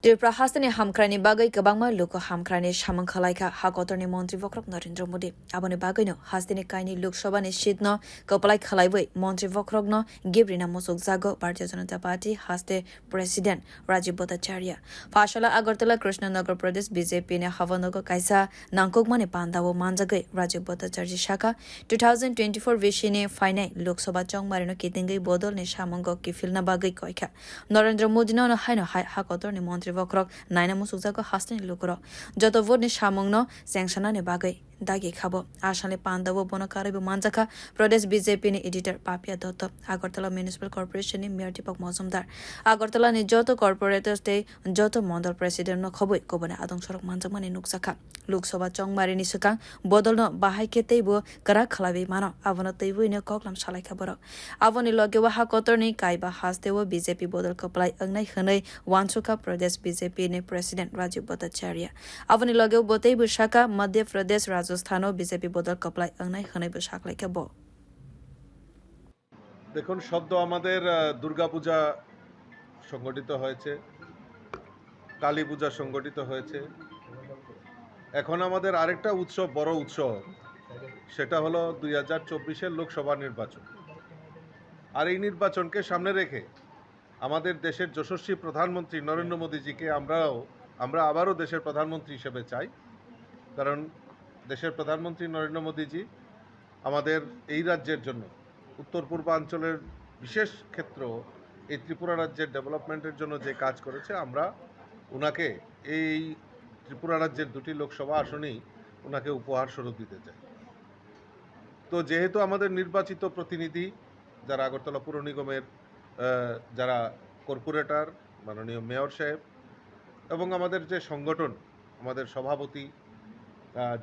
Tripura hastani hamkrani bagai kabangma loko hamkrani samang khalaika hakotorni mantri vokrok Narendra Modi aboni bagai no hastani kaini lok sabha ni shitno kapalai khalaibai mantri vokrok no gibrina mosok jago Bharatiya Janata Party haste president Rajib Bhattacharya Phasalo Agartala Krishnanagar pradesh BJP ne habanogo kaisa nangkukmani pandao manjakha Rajib Bhattacharya shaka 2024 vishine finai lok sabha chongmarino kitingai Bodol ne samango kifilna bagai koika Narendra Modi no haino hakotorni mantri vokrok naina musukjago hastani lukro joto vote ni samongno sanctiona ni bagai dagi khabo Asalni pandao bono karwi manjakha pradesh BJP ni editor Papiya Datta Agartala municipal corporation ni mayor Dipak Majumder Agartala ni joto corporator te joto mondal president no khobui kubuni adongrok manjakmani nukjakha Lok Sabha chongmari ni sukang Bodol no bahai ke teibo kara khalabi mano abono teibo ne koklam salaika borok aboni loge wa hakotor ni kaiba hastewo BJP Bodol kaplai angnai khanai wansuka pradesh BJP ni president Rajib Bhattacharya aboni loge boteibo shaka Madhya Pradesh Rajasthano BJP Bodol kaplai angnai khanai bo shaklaika bo দেখুন সদ্য আমাদের দুর্গাপূজা সংগঠিত হয়েছে কালী পূজা সংগঠিত হয়েছে এখন আমাদের আরেকটা উৎসব বড় উৎসব সেটা হলো 2024 এর লোকসভা নির্বাচন আর এই নির্বাচনকে সামনে রেখে আমাদের দেশের যশস্বী প্রধানমন্ত্রী নরেন্দ্র মোদীজিকে আমরা আবারও দেশের প্রধানমন্ত্রী হিসেবে চাই কারণ দেশের প্রধানমন্ত্রী নরেন্দ্র মোদীজি আমাদের এই রাজ্যের জন্য উত্তর পূর্বাঞ্চলের বিশেষ ক্ষেত্র এই ত্রিপুরা রাজ্যের ডেভেলপমেন্টের জন্য যে কাজ করেছে আমরা ওনাকে এই ত্রিপুরা রাজ্যের দুটি লোকসভা আসনেই ওনাকে উপহার স্বরূপ দিতে চাই তো যেহেতু আমাদের নির্বাচিত প্রতিনিধি যারা আগরতলা পুর নিগমের যারা কর্পোরেটর মাননীয় মেয়র সাহেব এবং আমাদের যে সংগঠন আমাদের সভাপতি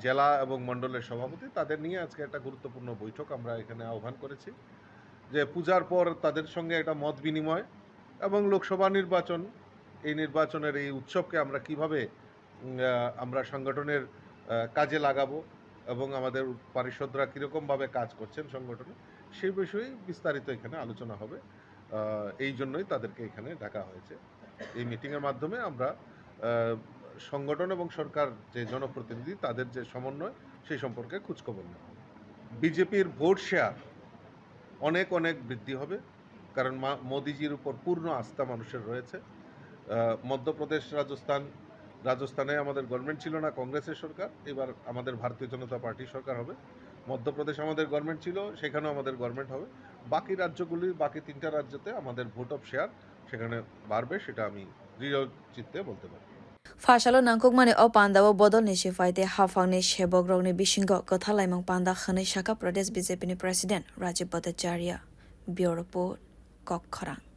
জেলা এবং মণ্ডলের সভাপতি তাদের নিয়ে আজকে একটা গুরুত্বপূর্ণ বৈঠক আমরা এখানে আহ্বান করেছি যে পূজার পর তাদের সঙ্গে একটা মত বিনিময় এবং লোকসভা নির্বাচন এই নির্বাচনের এই উৎসবকে আমরা কিভাবে আমরা সংগঠনের কাজে লাগাবো এবং আমাদের পারিষদরা কীরকমভাবে কাজ করছেন সংগঠনে সেই বিষয়ে বিস্তারিত এখানে আলোচনা হবে এই জন্যই তাদেরকে এখানে ডাকা হয়েছে এই মিটিংয়ের মাধ্যমে আমরা সংগঠন এবং সরকার যে জনপ্রতিনিধি তাদের যে সমন্বয় সেই সম্পর্কে খোঁজখবর নেব বিজেপির ভোট শেয়ার অনেক অনেক বৃদ্ধি হবে কারণ মোদিজির উপর পূর্ণ আস্থা মানুষের রয়েছে মধ্যপ্রদেশ রাজস্থানে আমাদের গভর্নমেন্ট ছিল না কংগ্রেসের সরকার এবার আমাদের ভারতীয় জনতা পার্টি সরকার হবে মধ্যপ্রদেশ আমাদের গভর্নমেন্ট ছিল সেখানেও আমাদের গভর্নমেন্ট হবে বাকি রাজ্যগুলি বাকি 3টা রাজ্যতে আমাদের ভোট অফ শেয়ার সেখানে বাড়বে সেটা আমি দৃঢ় চিত্তে বলতে পারি Phasalo nangkukmani o pandao Bodol ni sifaite hafangni sebogrok ni bisingo kothalai panda khanai shaka pradesh BJP ni president Rajib Bhattacharya Bureau Report Kokharang